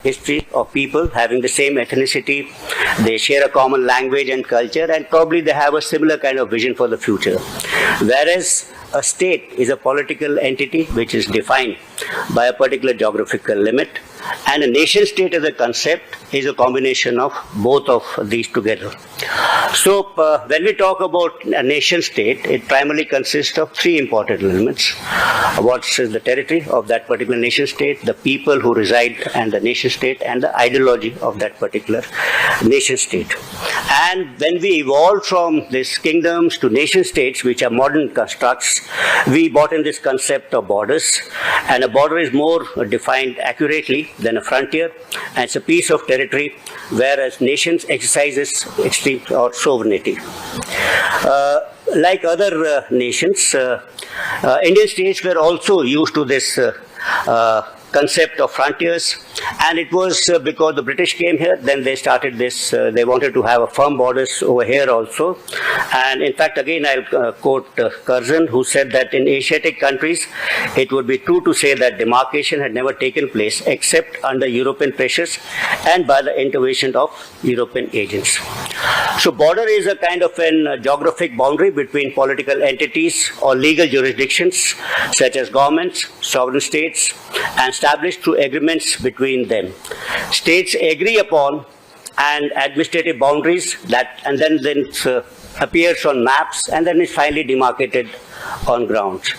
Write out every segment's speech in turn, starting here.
history of people having the same ethnicity, they share a common language and culture, and probably they have a similar kind of vision for the future. Whereas a state is a political entity which is defined by a particular geographical limit, and a nation state as a concept is a combination of both of these together. So when we talk about a nation state, it primarily consists of three important elements. What is the territory of that particular nation state, the people who reside in the nation state, and the ideology of that particular nation state. And when we evolved from these kingdoms to nation states, which are modern constructs, we brought in this concept of borders, and a border is more defined accurately than a frontier, and it's a piece of territory whereas nations exercises extreme or sovereignty. Like other nations, Indian states were also used to this concept of frontiers, and it was because the British came here, then they started this, they wanted to have a firm borders over here also. And in fact, again, I'll quote Curzon, who said that in Asiatic countries, it would be true to say that demarcation had never taken place except under European pressures and by the intervention of European agents. So border is a kind of an geographic boundary between political entities or legal jurisdictions, such as governments, sovereign states, and established through agreements between them. States agree upon and administrative boundaries that, and then appears on maps, and then is finally demarcated on grounds.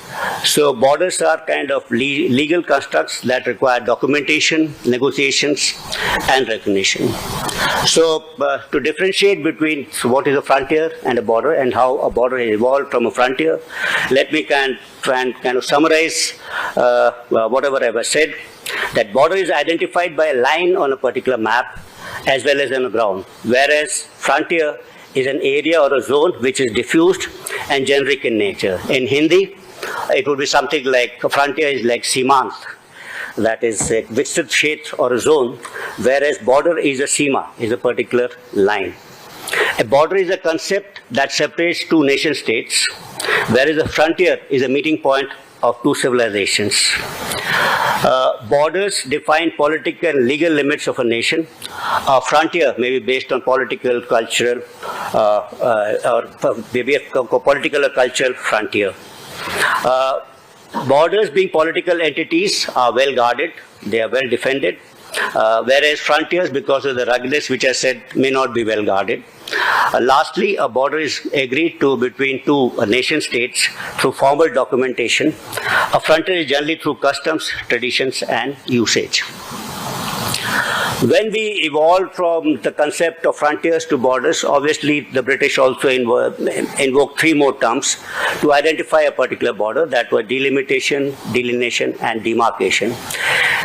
So borders are kind of legal constructs that require documentation, negotiations, and recognition. So to differentiate between what is a frontier and a border, and how a border has evolved from a frontier, let me try and kind of summarize whatever I've said. That border is identified by a line on a particular map as well as on the ground, whereas frontier is an area or a zone which is diffused and generic in nature. In Hindi, it would be something like, a frontier is like Simant, that is a Viksit Kshetra or a zone, whereas border is a Sima, is a particular line. A border is a concept that separates two nation states, whereas a frontier is a meeting point of two civilizations. Borders define political and legal limits of a nation. A frontier may be based on political, cultural, or maybe a political or cultural frontier. Borders being political entities are well guarded, they are well defended, whereas frontiers, because of the ruggedness which I said, may not be well guarded. Lastly, a border is agreed to between two nation states through formal documentation. A frontier is generally through customs, traditions, and usage. When we evolved from the concept of frontiers to borders, obviously the British also invoked three more terms to identify a particular border, that were delimitation, delineation, and demarcation.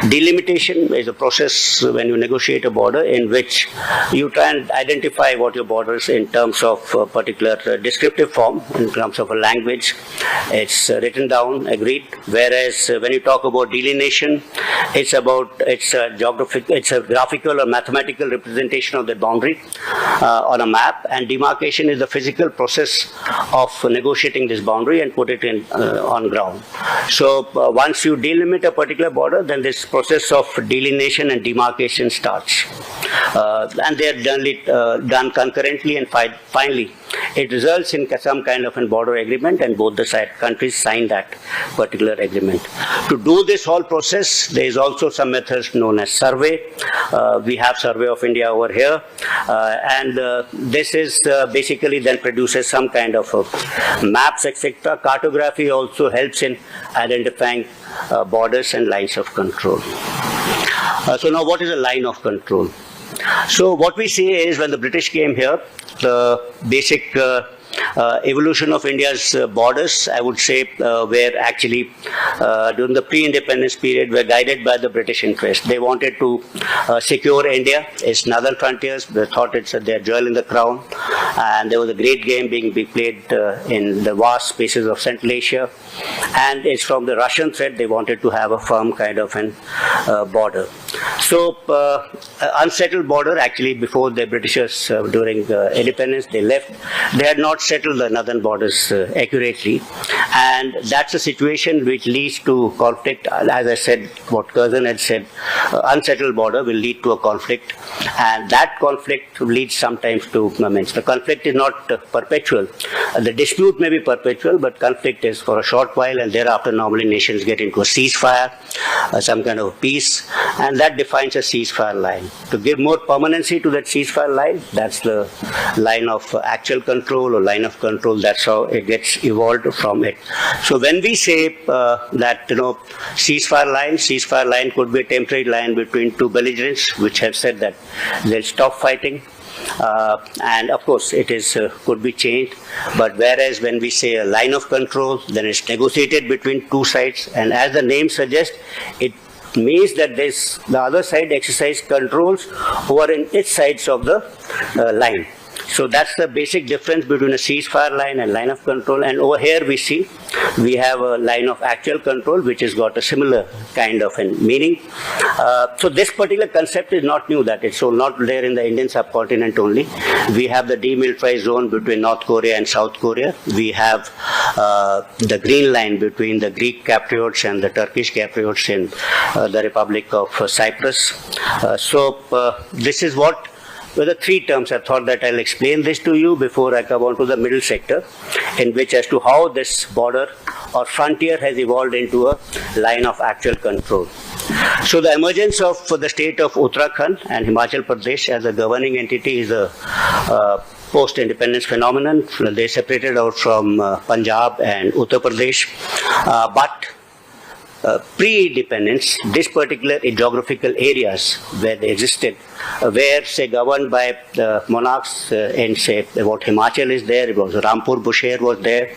Delimitation is a process when you negotiate a border in which you try and identify what your border is in terms of a particular descriptive form, in terms of a language. It's written down, agreed. Whereas when you talk about delineation, it's a graphical or mathematical representation of the boundary on a map, and demarcation is the physical process of negotiating this boundary and put it in on ground. So once you delimit a particular border, then this process of delineation and demarcation starts. And they are done concurrently, and finally it results in some kind of a border agreement, and both the countries sign that particular agreement. To do this whole process, there is also some methods known as survey. We have Survey of India over here, and this is basically then produces some kind of maps, etc. Cartography also helps in identifying borders and lines of control. So now, what is a line of control? So what we see is, when the British came here, the basic evolution of India's borders, I would say, were actually during the pre-independence period, were guided by the British interest. They wanted to secure India, its northern frontiers. They thought it's their jewel in the crown, and there was a great game being played in the vast spaces of Central Asia. And it's from the Russian threat they wanted to have a firm kind of an border. So unsettled border, actually, before the Britishers during independence they left, they had not settle the northern borders accurately. And that's a situation which leads to conflict. As I said, what Curzon had said, unsettled border will lead to a conflict. And that conflict leads sometimes to, the conflict is not perpetual. The dispute may be perpetual, but conflict is for a short while, and thereafter normally nations get into a ceasefire, some kind of peace, and that defines a ceasefire line. To give more permanency to that ceasefire line, that's the line of actual control or line of control. That's how it gets evolved from it. So when we say that ceasefire line could be a temporary line between two belligerents, which have said that they'll stop fighting. And of course, it is could be changed. But whereas when we say a line of control, then it's negotiated between two sides. And as the name suggests, it means that the other side exercise controls over in its sides of the line. So that's the basic difference between a ceasefire line and line of control. And over here we have a line of actual control, which has got a similar kind of meaning. So this particular concept is not new, that it's so not there in the Indian subcontinent only. We have the demilitarized zone between North Korea and South Korea. We have the green line between the Greek Cypriots and the Turkish Cypriots in the Republic of Cyprus. This is what were the three terms. I thought that I'll explain this to you before I come on to the middle sector, in which as to how this border or frontier has evolved into a line of actual control. So the emergence of the state of Uttarakhand and Himachal Pradesh as a governing entity is a post-independence phenomenon. They separated out from Punjab and Uttar Pradesh, but pre-independence, this particular geographical areas where they existed were, say, governed by the monarchs in, say, what Himachal is there. It was Rampur Bushehr was there.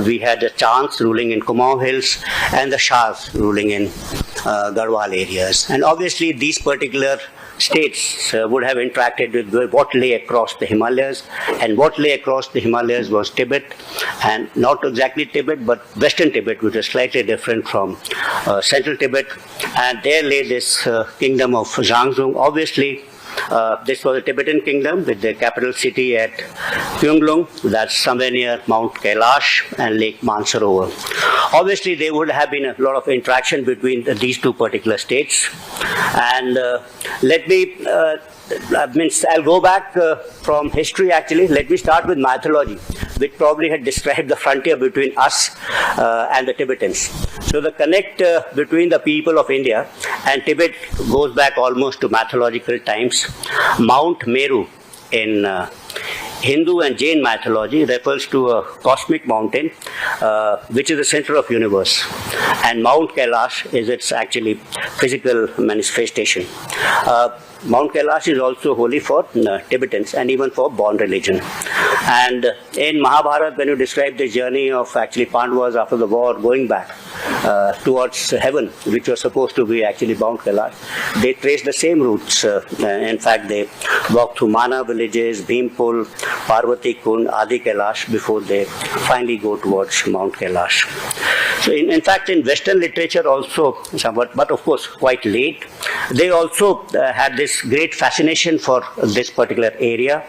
We had the Chants ruling in Kumaon Hills and the Shahs ruling in Garhwal areas. And obviously these particular states would have interacted with what lay across the Himalayas, and what lay across the Himalayas was Tibet, and not exactly Tibet, but Western Tibet, which is slightly different from Central Tibet, and there lay this kingdom of Zhangzhou. Obviously, this was a Tibetan kingdom with the capital city at Pyongyang, that's somewhere near Mount Kailash and Lake Mansarovar. Obviously, there would have been a lot of interaction between these two particular states. And I'll go back from history actually. Let me start with mythology, which probably had described the frontier between us and the Tibetans. So the connect between the people of India and Tibet goes back almost to mythological times. Mount Meru in Hindu and Jain mythology refers to a cosmic mountain which is the center of universe, and Mount Kailash is its actually physical manifestation. Mount Kailash is also holy for Tibetans and even for Bon religion. And in Mahabharata, when you describe the journey of actually Pandavas after the war going back towards heaven, which was supposed to be actually Mount Kailash, they trace the same routes. In fact, they walk through Mana villages, Bhimpul, Parvati Kund, Adi Kailash before they finally go towards Mount Kailash. So in fact, in Western literature also somewhat, but of course quite late, they also had this great fascination for this particular area,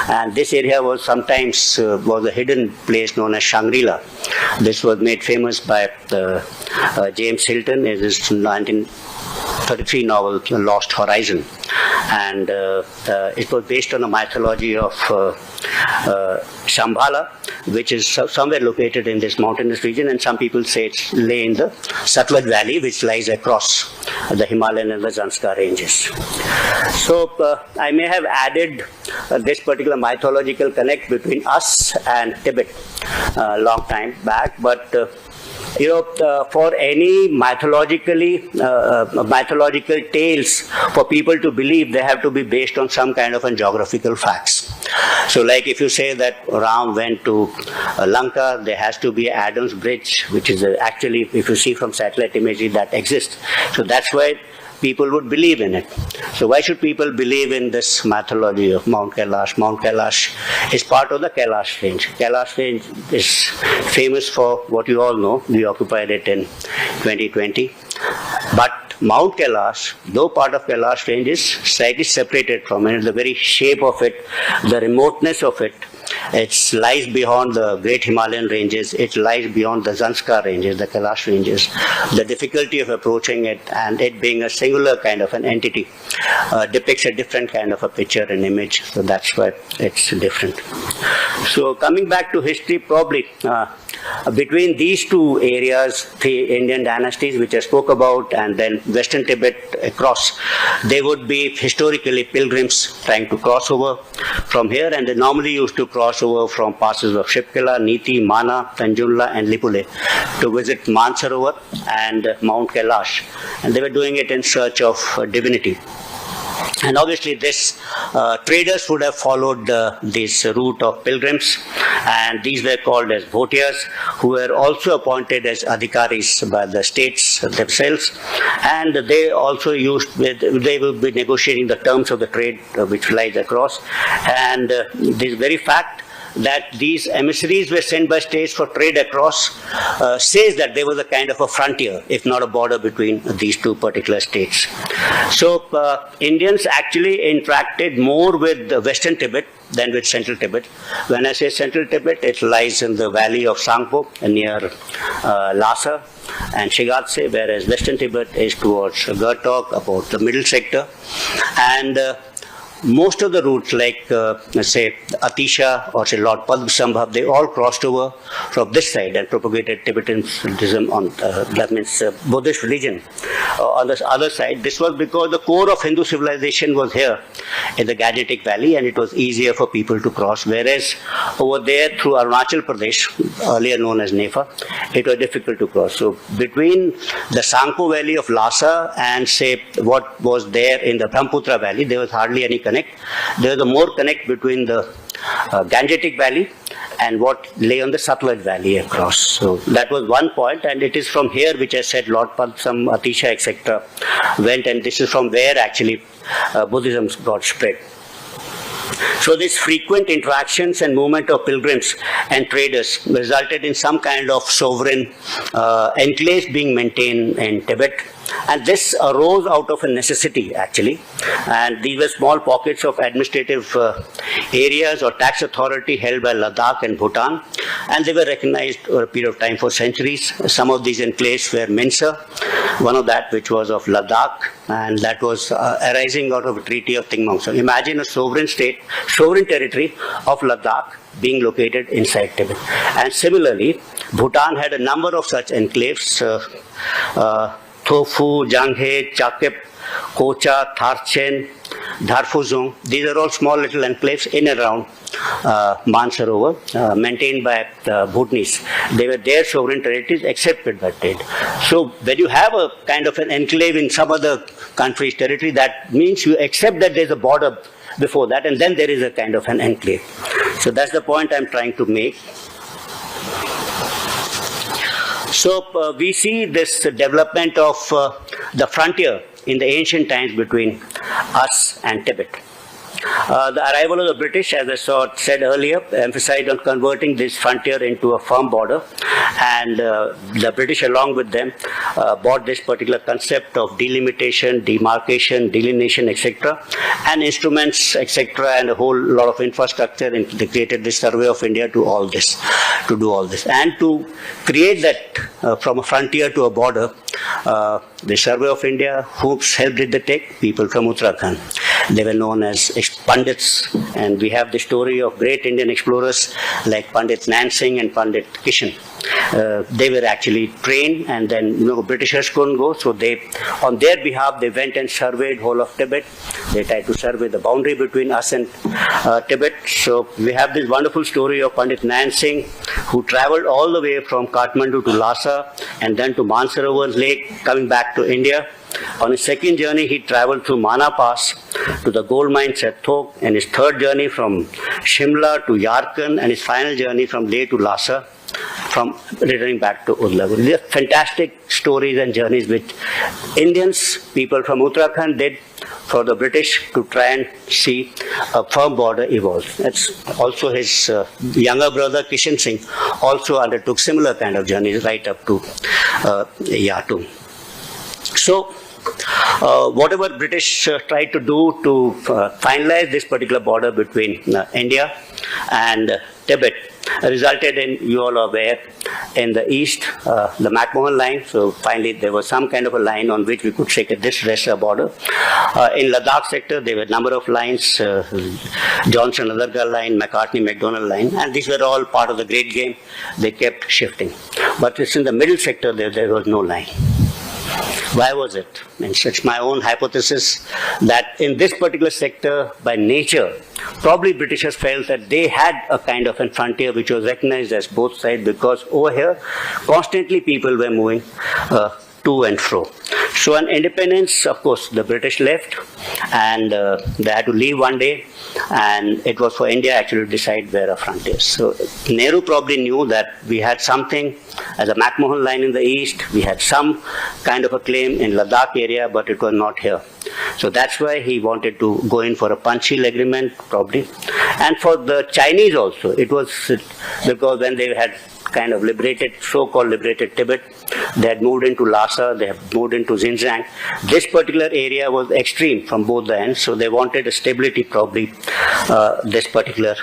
and this area was sometimes was a hidden place known as Shangri-La. This was made famous by James Hilton in his 1933 novel Lost Horizon, and it was based on a mythology of Shambhala, which is somewhere located in this mountainous region, and some people say it lay in the Satluj Valley, which lies across the Himalayan and the Zanskar ranges. So I may have added this particular mythological connect between us and Tibet a long time back, but for any mythological tales, for people to believe, they have to be based on some kind of geographical facts. So like if you say that Ram went to Lanka, there has to be Adam's Bridge, which is actually, if you see from satellite imagery, that exists. So that's why people would believe in it. So why should people believe in this mythology of Mount Kailash? Mount Kailash is part of the Kailash range. Kailash range is famous for what you all know. We occupied it in 2020. But Mount Kailash, though part of Kailash range, is slightly separated from it. The very shape of it, the remoteness of it, It lies beyond the Great Himalayan ranges. It lies beyond the Zanskar ranges, the Kailash ranges. The difficulty of approaching it and it being a singular kind of an entity depicts a different kind of a picture and image. So that's why it's different. So coming back to history, probably between these two areas, the Indian dynasties which I spoke about, and then Western Tibet across, they would be historically pilgrims trying to cross over from here, and they normally used to cross over from passes of Shipkala, Niti, Mana, Tanjungla and Lipule to visit Mansarovar and Mount Kailash, and they were doing it in search of divinity. And obviously this traders would have followed this route of pilgrims, and these were called as bhotias, who were also appointed as adhikaris by the states themselves, and they also they would be negotiating the terms of the trade which lies across. And this very fact that these emissaries were sent by states for trade across says that there was a kind of a frontier, if not a border, between these two particular states. So Indians actually interacted more with Western Tibet than with Central Tibet. When I say Central Tibet, it lies in the valley of Sangpo near Lhasa and Shigatse, whereas Western Tibet is towards Gertok, about the middle sector. And most of the routes, like say Atisha or say Lord Padmasambhav, they all crossed over from this side and propagated Tibetan Buddhism on that means Buddhist religion on the other side. This was because the core of Hindu civilization was here in the Gangetic Valley, and it was easier for people to cross. Whereas over there through Arunachal Pradesh, earlier known as Nepha, it was difficult to cross. So between the Sangpo Valley of Lhasa and say what was there in the Brahmaputra Valley, there was hardly any connect. There was a more connect between the Gangetic Valley and what lay on the Satluj Valley across. So that was one point, and it is from here which I said Lord Padmasambhav, Atisha, etc. went, and this is from where actually Buddhism got spread. So these frequent interactions and movement of pilgrims and traders resulted in some kind of sovereign enclaves being maintained in Tibet. And this arose out of a necessity actually, and these were small pockets of administrative areas or tax authority held by Ladakh and Bhutan, and they were recognized over a period of time for centuries. Some of these enclaves were Minsa, one of that which was of Ladakh, and that was arising out of a treaty of Tingmang. So imagine a sovereign state, sovereign territory of Ladakh being located inside Tibet. And similarly, Bhutan had a number of such enclaves, Thofu, Janghe, Chakep, Kocha, Tharchen, Dharfuzung. These are all small little enclaves in and around Mansarovar, maintained by Bhutanese. They were their sovereign territories accepted by trade. So when you have a kind of an enclave in some other country's territory, that means you accept that there is a border before that, and then there is a kind of an enclave. So that's the point I'm trying to make. So we see this development of the frontier in the ancient times between us and Tibet. The arrival of the British, as I said earlier, emphasized on converting this frontier into a firm border, and the British along with them brought this particular concept of delimitation, demarcation, delineation, etc., and instruments, etc., and a whole lot of infrastructure, and they created this Survey of India to do all this, and to create that from a frontier to a border. The Survey of India, whose help did they take? People from Uttarakhand. They were known as Pandits, and we have the story of great Indian explorers like Pandit Nan Singh and Pandit Kishan. They were actually trained, and then Britishers couldn't go, so they, on their behalf, they went and surveyed whole of Tibet. They tried to survey the boundary between us and Tibet. So we have this wonderful story of Pandit Nan Singh, who traveled all the way from Kathmandu to Lhasa and then to Mansarovar Lake, coming back to India. On his second journey, he traveled through Mana Pass to the gold mines at Thok, and his third journey from Shimla to Yarkand, and his final journey from Leh to Lhasa, from returning back to Udlagur. These are fantastic stories and journeys which Indians, people from Uttarakhand, did for the British to try and see a firm border evolve. That's also his younger brother Kishan Singh also undertook similar kind of journeys right up to Yatung. So whatever British tried to do to finalize this particular border between India and Tibet resulted in, you all are aware, in the east, the McMahon Line. So finally, there was some kind of a line on which we could take this Ressa border. In Ladakh sector, there were a number of lines, Johnson-Adarga line, McCartney-McDonald line, and these were all part of the great game. They kept shifting. But it's in the middle sector, there was no line. Why was it? And it's my own hypothesis that in this particular sector, by nature, probably Britishers felt that they had a kind of a frontier which was recognized as both sides, because over here, constantly people were moving to and fro. So on independence, of course, the British left, and they had to leave one day, and it was for India actually to decide where our frontiers. So Nehru probably knew that we had something as a McMahon Line in the east, we had some kind of a claim in Ladakh area, but it was not here. So that's why he wanted to go in for a Panchsheel Agreement, probably. And for the Chinese also, it was because when they had kind of liberated, so-called liberated Tibet, they had moved into Lhasa, they had moved into Xinjiang. This particular area was extreme from both the ends, so they wanted a stability probably in this particular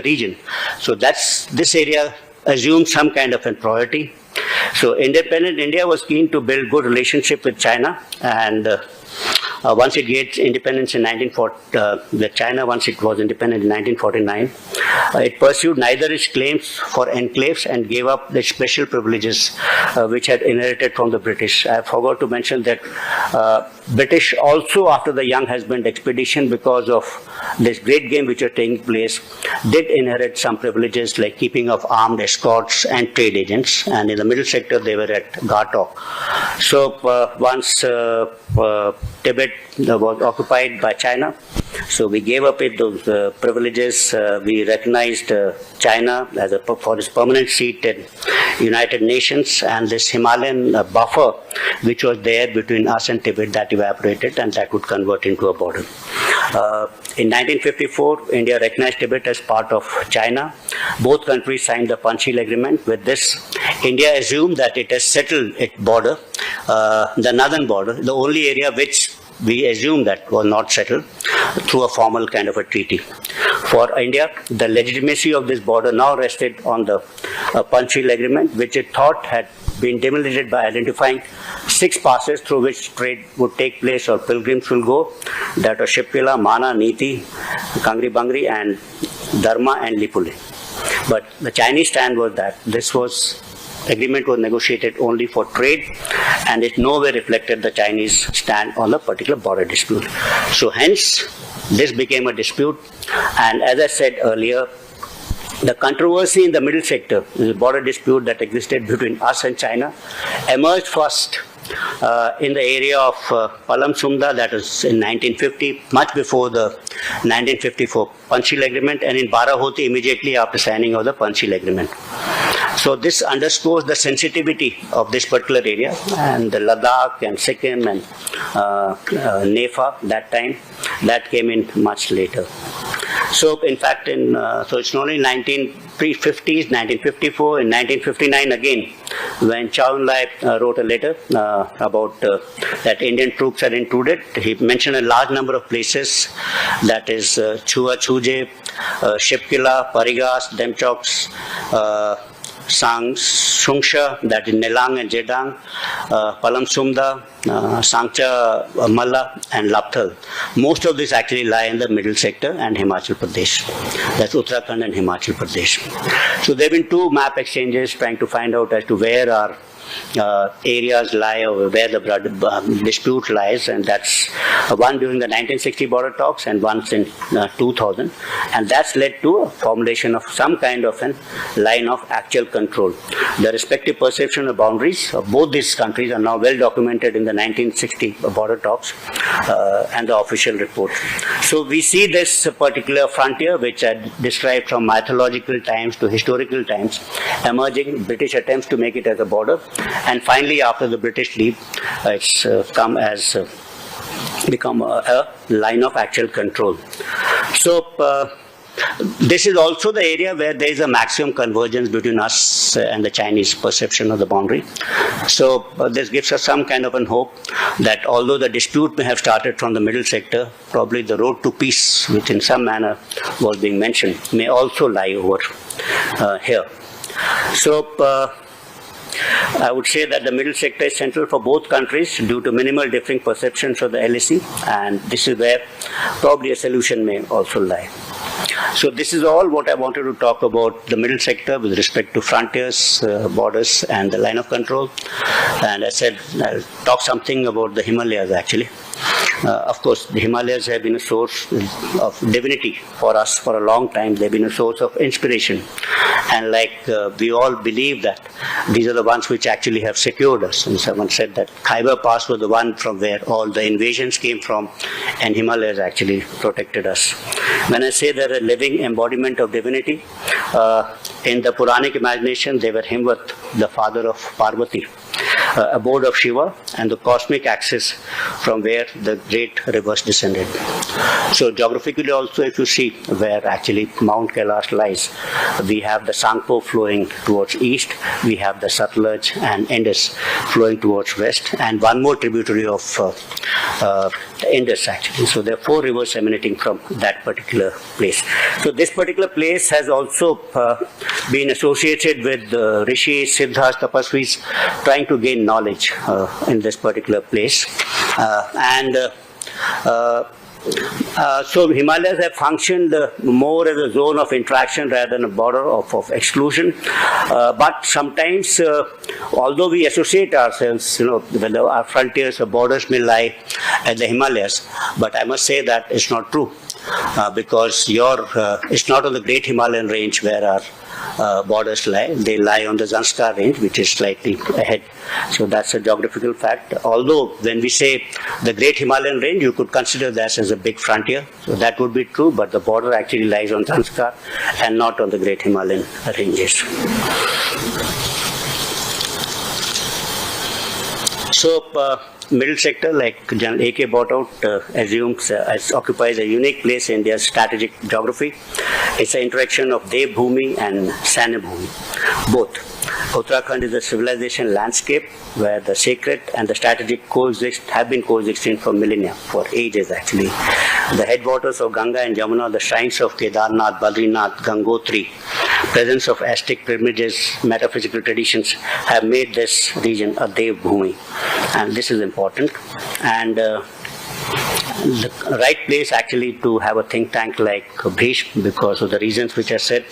region. So this area assumed some kind of a priority. So independent India was keen to build good relationship with China, and once it gets independence in 1940, China, once it was independent in 1949, it pursued neither its claims for enclaves and gave up the special privileges which had inherited from the British. I forgot to mention that British also, after the Young Husband expedition, because of this great game which was taking place, did inherit some privileges like keeping of armed escorts and trade agents, and in the middle sector they were at Ghatok. So once Tibet was occupied by China, so we gave up those privileges. We recognized China as for its permanent seat in United Nations, and this Himalayan buffer which was there between us and Tibet, that evaporated, and that would convert into a border. In 1954, India recognized Tibet as part of China. Both countries signed the Panchsheel Agreement. With this, India assumed that it has settled its border, the northern border, the only area which we assume that was not settled, through a formal kind of a treaty. For India, the legitimacy of this border now rested on the Panchsheel Agreement, which it thought had been demolited by identifying 6 passes through which trade would take place or pilgrims will go. That are Shipkila, Mana, Niti, Kangri Bangri, and Dharma and Lipule. But the Chinese stand was that this agreement was negotiated only for trade, and it nowhere reflected the Chinese stand on a particular border dispute. So hence, this became a dispute, and as I said earlier, the controversy in the middle sector, the border dispute that existed between us and China, emerged first in the area of Palam Sumda, that is in 1950, much before the 1954 Panchsheel Agreement, and in Barahoti immediately after signing of the Panchsheel Agreement. So this underscores the sensitivity of this particular area, and the Ladakh and Sikkim and Nepal that time, that came in much later. So in fact, so it's not in 1950s, 1954, in 1959 again, when Chow En-lai wrote a letter about that Indian troops had intruded, he mentioned a large number of places, that is Chua Chuje, Shipkila, Parigas, Demchoks, Sungsha, that is Nelang and Jedang, Palam Sumda, Sangcha Malla, and Lapthal. Most of these actually lie in the middle sector and Himachal Pradesh. That's Uttarakhand and Himachal Pradesh. So there have been 2 map exchanges trying to find out as to where our areas lie, or where the dispute lies, and that's one during the 1960 border talks and once in 2000, and that's led to a formulation of some kind of a line of actual control. The respective perception of boundaries of both these countries are now well documented in the 1960 border talks and the official report. So we see this particular frontier, which I described from mythological times to historical times, emerging, British attempts to make it as a border, and finally after the British leave, it's become a line of actual control. So this is also the area where there is a maximum convergence between us and the Chinese perception of the boundary. So this gives us some kind of an hope that although the dispute may have started from the middle sector, probably the road to peace, which in some manner was being mentioned, may also lie over here. So I would say that the middle sector is central for both countries due to minimal differing perceptions of the LAC, and this is where probably a solution may also lie. So this is all what I wanted to talk about the middle sector with respect to frontiers, borders and the line of control. And I said I'll talk something about the Himalayas actually. Of course, the Himalayas have been a source of divinity for us for a long time. They've been a source of inspiration. And we all believe that these are the ones which actually have secured us. And someone said that Khyber Pass was the one from where all the invasions came from, and Himalayas actually protected us. When I say they're a living embodiment of divinity, in the Puranic imagination, they were Himvat, the father of Parvati, abode of Shiva, and the cosmic axis from where the great rivers descended. So geographically also, if you see where actually Mount Kailash lies, we have the Sangpo flowing towards east, we have the Satluj and Indus flowing towards west, and one more tributary of Indus actually. So there are 4 rivers emanating from that particular place. So this particular place has also been associated with rishis, siddhas, tapasvis trying to gain knowledge in this particular place. So Himalayas have functioned more as a zone of interaction rather than a border of exclusion. But sometimes, although we associate ourselves, with our frontiers or borders may lie at the Himalayas, but I must say that it's not true. Because it's not on the Great Himalayan Range where our borders lie. They lie on the Zanskar Range, which is slightly ahead. So that's a geographical fact. Although when we say the Great Himalayan Range, you could consider that as a big frontier. So that would be true, but the border actually lies on Zanskar and not on the Great Himalayan Ranges. So middle sector, like General A.K. brought out, assumes occupies a unique place in India's strategic geography. It's an interaction of Devbhumi and Sanebhumi, both. Uttarakhand is a civilization landscape where the sacred and the strategic have been coexisting for millennia, for ages actually. The headwaters of Ganga and Yamuna, the shrines of Kedarnath, Badrinath, Gangotri, presence of Aztec pyramids, metaphysical traditions have made this region a Devbhumi. And this is important. And the right place actually to have a think tank like BHISHM, because of the reasons which I said.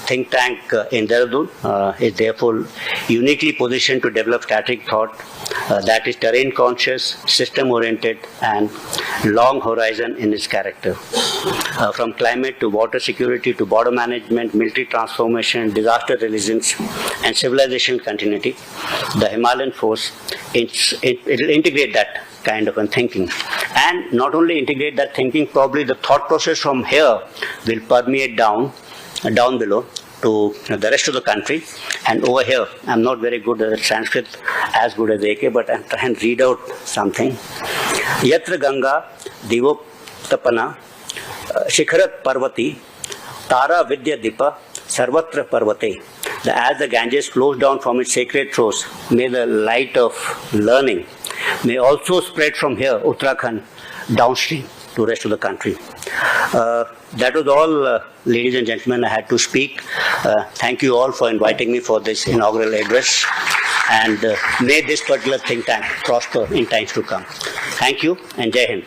Think tank in Dehradun is therefore uniquely positioned to develop strategic thought that is terrain conscious, system oriented and long horizon in its character. From climate to water security to border management, military transformation, disaster resilience and civilization continuity, the Himalayan force it will integrate that kind of a thinking. And not only integrate that thinking, probably the thought process from here will permeate down below to the rest of the country. And over here, I'm not very good at Sanskrit, as good as AK, but I'm trying to read out something. Yatra Ganga Divoptapana Shikharat Parvati Tara Vidya Dipa Sarvatra Parvate. As the Ganges flows down from its sacred source, may the light of learning may also spread from here, Uttarakhand, downstream to the rest of the country. That was all, ladies and gentlemen, I had to speak. Thank you all for inviting me for this inaugural address, and may this particular think tank prosper in times to come. Thank you, and Jai Hind.